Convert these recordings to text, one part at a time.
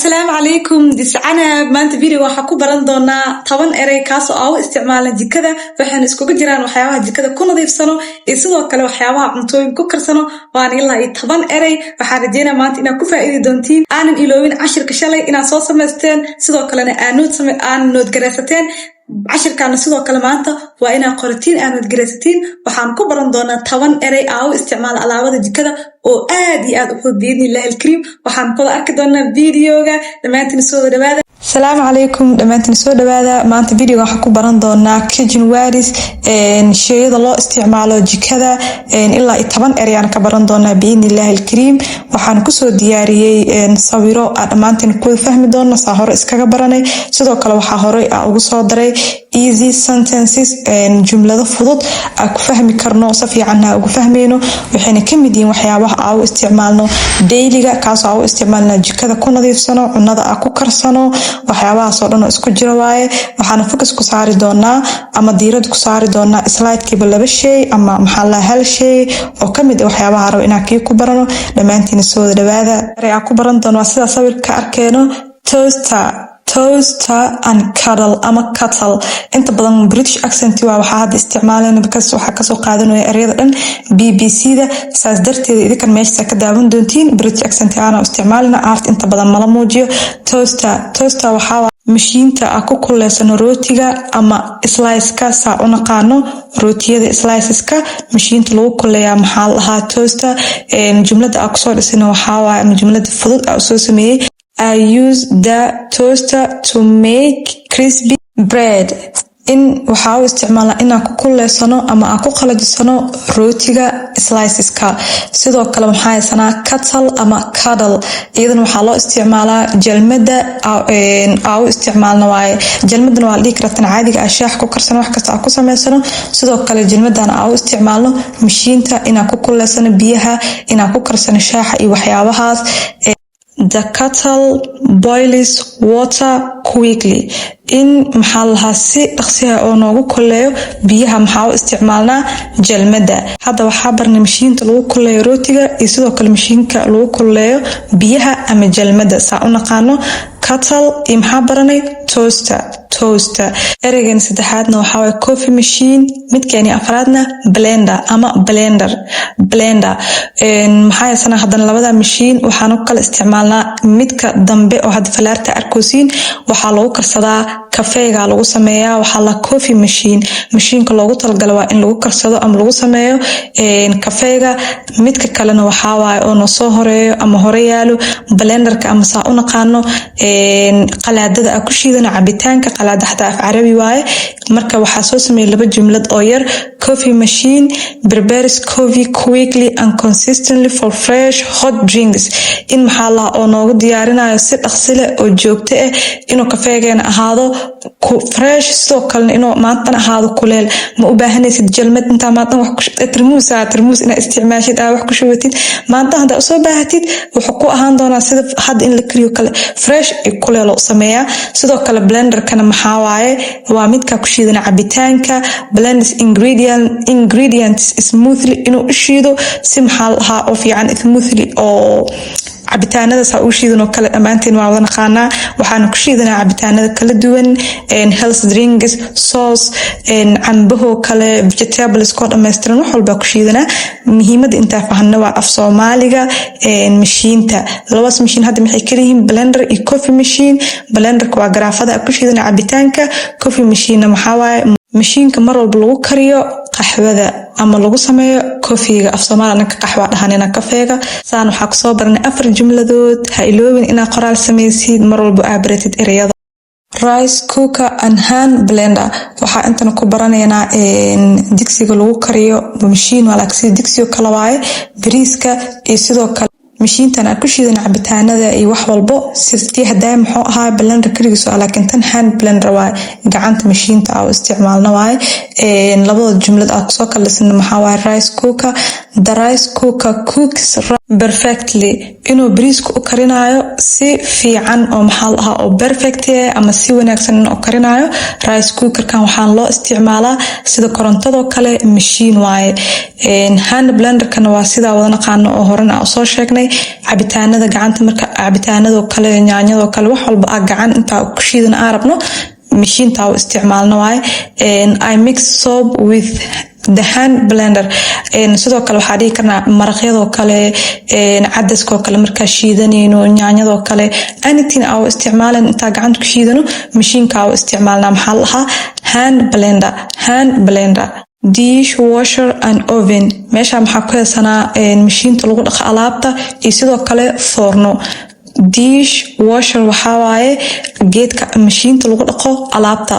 السلام عليكم دسعنا maanta video waxa ku baran doonaa 10 eray kaas oo isticmaala jikada waxaan isku jiraan waxyaabaha jikada ku nadiifsano iyo sidoo kale waxyaabaha cuntooyin ku karsano waan ilaa 10 eray waxaan rajeynaa maanta inaad ku faa'iidi doontiin aanan iloowin cashirka shalay inaad soo sameysteen sidoo kalena aan nood garaysateen cashirkaana sidoo kale maanta waa inaad qoratiin aad garaysatiin waxaan ku baran doonaa 10 eray oo isticmaala alaabada jikada oo aad iyo aad u fududin ilaahay kareem waxaan ku arki doonaa videoga dhamaantiin soo dhawaada السلام عليكم دمانتين سو دوادا maanta video waxaan ku baran doonaa kitchen waris shayada loo isticmaalo jikada ilaa 10 erayaan ka baran doonaa biidnillaahi kareem waxaan ku soo diyaariyay sawiro aad dhamaantiin ku fahmi doona saa hore iskaga baranay sidoo kale waxa hore ugu soo daray easy sentences jumlado fudud aan ku fahmi karno si fiican ugu fahmeeno waxayna kamid yihiin waxyaabaha aan isticmaalno daily-ga kaas oo isticmaalna jikada ku nadiifsano cunada aan ku karsano waxyaabaha soo dhan isku jira waaye waxaan focus ku saari doonaa ama diirad ku saari doonaa slide-kiiba laba shay ama maxaa la hal shay oo kamid ah waxyaabaha rabo inaan ku barano dhamaantiin soo dhawaada aan ku baran doonaa sida sawirka arkeeno toaster and kettle ama kettle inta badan British accent waa waxa hadda isticmaalayna because waxa ka soo qaadanaya erayada dhan BBC-da saas darteed idinka meesha ka daawan doontiin British accent aan isticmaalna art inta badan mala muujiyo toaster waxa mashiinta ku kuleysan rootiga ama slice-ka saa u naqaano rootiyada slices-ka mashiinta lagu kuleeyaa maxaa lahaa toaster jumlada aan ku soo dhisay waxa waa jumlada fudud oo soo sameeyay I use the toaster to make crispy bread. In waxa uu isticmaalaa inaan ku kuleysano ama aan ku qalajisano rootiga slices-ka sidoo kale waxa haysanaa kettle ama kettle iyadana waxa loo isticmaalaa jalmada oo isticmaalna waaye jalmadana waa dhig kartan caadiga ah shaax ku karsano wax kasta ku sameysano sidoo kale jalmadana oo isticmaalno mashiinta inaan ku kuleysano biyaha inaan ku karsano shaaxa iyo waxyaabahaas The kettle boils water quickly. In maxaa lahaa si dhaqsi ah oo noogu kuleeyo biyaha maxaa isticmaalnaa jalmada hadda waxa barna mashiinta lagu kuleeyo rootiga iyo sidoo kale mashiinka lagu kuleeyo biyaha ama jalmada saa u naqaano kettle iyo maxaa baranay toaster eraygan saddexaadna waxa waa coffee machine midkeeni afraadna blender maxaa yeesana haddana labada machine waxaan u kala isticmaalnaa midka dambe oo hadda falaarta arkoosiin waxaa lagu karsadaa kafeega lagu sameeyaa waxa la coffee machine-ka loogu talagalay waa in lagu karsado ama lagu sameeyo kafeega midka kalena waxa waaye oo soo horeeyo ama hore yaalo blenderka ama saa u naqaano qalaadada ku shiidana cabitaanka qalaad xataa af carabi waaye marka waxa soo sameeyay laba jumlad oo yar coffee machine prepares coffee quickly and consistently for fresh hot drinks in maxaa la oo noogu diyaarinayo si dhaqsi leh oo joogto ah inuu kafeegeena ahaado fresh sidoo kale inuu maanta ahaado kuleel ma u baahanaysid jalmad inta maanta wax ku tarmuus ina isticmaashid wax ku shubatid maanta hada soo baahatid wuxuu ku ahaan doonaa sida had in la kariyo kale fresh kuleel oo sameeyaa sidoo kale blenderkana maxaa waaye waa midka ku shiidana cabitaanka blends ingredients smoothly inuu shiido si maxaa lahaa oo fiican smoothly oo cabitaanada saa u shiidan oo kale dhamaanteen waa wada naqaanaa waxaan ku shiidanaa cabitaanada kala duwan health drinks sauce cambaho kale vegetables ko dhameystiran wax walba ku shiidanaa muhiimada inta fahanna waa af Soomaaliga mashiinta labas mashiin hadda maxay kala yihiin blender iyo coffee machine blenderka waa garaafada ku shiidana cabitaanka coffee machine maxaa waaye mashiinka mar walba lagu kariyo qaxwada ama lagu sameeyo coffee-ga af Soomaaliga ka qaxwa dhahanina kafeega saan waxa ku soo baranay afar jumladood ha iloobin inaad qoraal sameysid mar walba aad baratid erayada rice cooker and hand blender waxa intan ku baranaynaa digsiga lagu kariyo mashiin wala kasi digsiga kala waaye bariiska iyo sidoo kale mashiintan ku shiidana cabitaanada iyo wax walbo sidii haday muxuu ahaa blender kaligiiso laakiin tan hand blender waa gacanta mashiinta oo isticmaalna waay labada jumlad aad soo kala lisna maxaa waa rice cooker the rice cooker cooks perfectly inuu bariisku u karinayo si fiican oo maxaa lahaa oo perfect ama si wanaagsan oo karinayo rice cooker kan waxaan loo isticmaalaa sida korontada kale machine waaye hand blender kana waa sida wada naqaan oo horena soo sheegnay cabitaanada gacanta marka cabitaanada kale yaanyada kale wax walba gacan inta ku shiidan arabno mashiinta oo isticmaalno waay I mix soap with the hand blender sidoo kale waxa dhigi karnaa maraqyada kale cadaska kale marka shiidanayno yaanyada kale anything oo isticmaalan inta gacanta ku shiidano mashiinka oo isticmaalna maxaa lahaa hand blender dishwasher and oven meesha maxaa ku heesanaa mashiinta lagu dhaqo alaabta iyo sidoo kale foorno dishwasher waxa waaye geedka mashiinta lagu dhaqo alaabta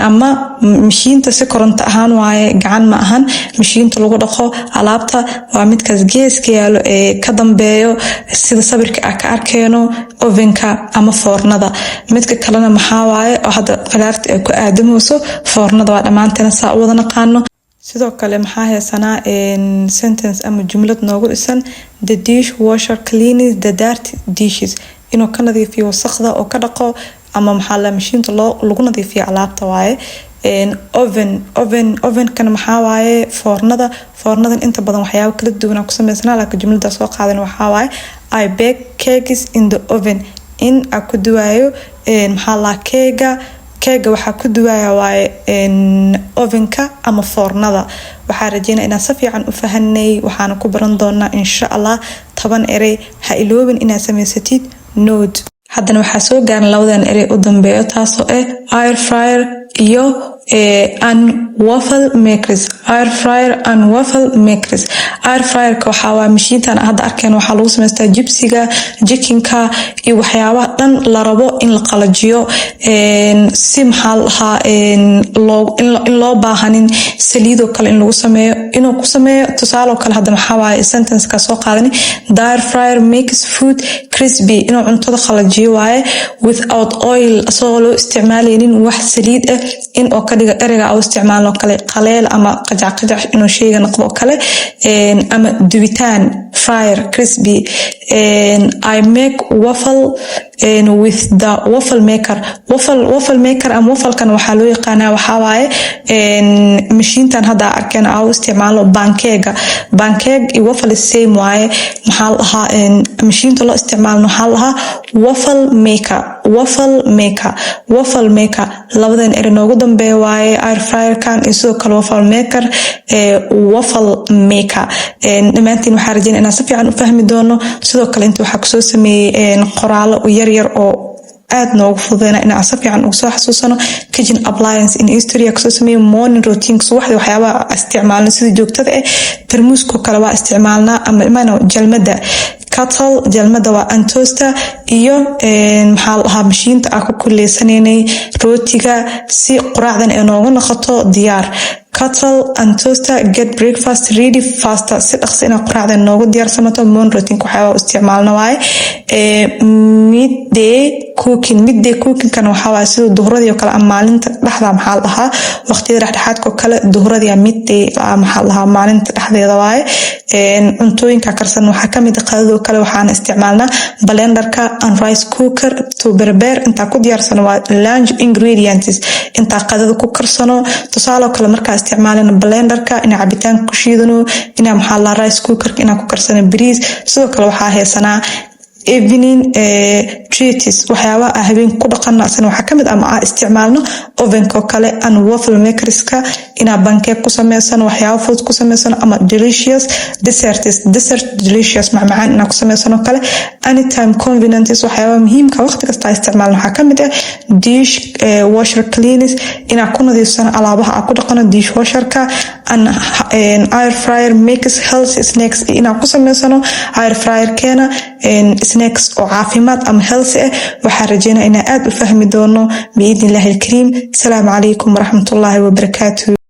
ama mashiinta si koronto ahaan waaye gacan ma ahan mashiinta lagu dhaqo alaabta waa midkaas geeska yaalo ka dambeeyo sida sawirka ka arkeyno ovenka ama foornada midka kalena maxaa waaye oo hadda falaarta ay ku aadamayso foornada waa dhamaanteena saa wada naqaano sidoo kale maxaa heesanaa sentence ama jumlad noogu dhisan the dishwasher cleans the dirty dishes inuu ka nadiifiyo wasakhda oo ka dhaqo ama maxaa la mashiinta lagu nadiifiyo alaabta waaye oven kan maxaa waaye foornadan inta badan waxyaabo kala duwan ku sameysnaa laakiin jumlada soo qaadan waxaa waaye I bake cakes in the oven in aku duwayo maxaa la keega waxa ku duwaya waaye ovenka ama foornada waxa rajeynaa inaan si fiican u fahanay waxaan ku baran doonaa insha Allah 10 erey ha iloobin inaad sameysatid note haddana waxa soo gaaran labadan erey u dambeeyo taasoo air fryer iyo and waffle makers air fryer and waffle makers air fryer ka waxa waa mashiintan hadda arkeen waxa lagu sameystaa jibsiga jikinka iyo waxyaabaha dhan la rabo in la qalajiyo si maxaa in loo baahanin saliido kale in lagu sameeyo inuu ku sameeyo tusaale kale hadda maxaa waaye sentence ka soo qaadani the air fryer makes food crispy inuu cuntada qalajiyo waaye without oil asoo loo isticmaaleynin wax saliid ah in oo ka dhiga ereyga oo isticmaalno kale qaleel ama qajac inuu sheyga noqdo kale ama dubitaan fryer crispy I make waffle with the waffle maker am waffle kan waxa loo yaqaanaa waxa waaye mashiintan hadda arkeen oo isticmaalo pancake iyo waffle same waaye maxaa lahaa mashiinta loo isticmaalo waxa lahaa waffle maker labadan erey noogu dambeeyo waaye air fryer kan iyo sidoo kale waffle maker dhamaantiin waxaa rajeynaa inaan si fiican u fahmi doono sidoo kale inta waxa kusoo sameeyay qoraalo yar oo aad noogu fududeena inaan si fiican ugu soo xasuusano kitchen appliance in history kusoo sameeyay morning routines waxyaabaha isticmaalno sida joogtada tarmuuska kale waa isticmaalnaa ama jalmada kettle jalmada waa toaster iyo maxaa lahaa mashiinta aan ku kuleysanay rootiga si quraacdan ay noogu noqoto diyaar kettle and toaster get breakfast ready faster si dhaqso ina quraacda noogu diyaarsamato morning routine waxyaabo isticmaalna waaye midday cooking kan waxa waa sida duhradii kale ama maalinta dhaxda maxaa lahaa waqtiyada dhexdhexaadka kale duhradii midday maxaa lahaa maalinta dhexdeeda waaye cuntooyinka karsan waxa kamid ah qadada kale waxaan isticmaalnaa blenderka and rice cooker to prepare inta ku diyaarsano waa lunch ingredients inta qadada ku karsano tusaale kale marka isticmaalana blenderka ina cabitaan ku shiidano ina maxaa la rice cooker ina ku karsano bariis sidoo kale waxa heesanaa evening treats waxyaabaha habeen ku dhaqanaysan waxa kamid ama isticmaalno ovenka kale and waffle makerska ina pancake ku sameeysan waxyaabo fudud ku sameeysan ama delicious dessert delicious macmacaan ina ku sameeysan kale anytime convenience waxyaabo muhiimka waqti kasta isticmaalno waxa kamid ah dish washer cleans ina ku nadiifsan alaabaha ku dhaqano dishwasherka and air fryer makes healthy snacks ina ku sameeysan air fryer keena snacks oo caafimaad ama healthy waxa rajeynaa in aad u fahmi doono biidin ilaahi kariim. Assalamu alaykum wa rahmatullahi wa barakatuh.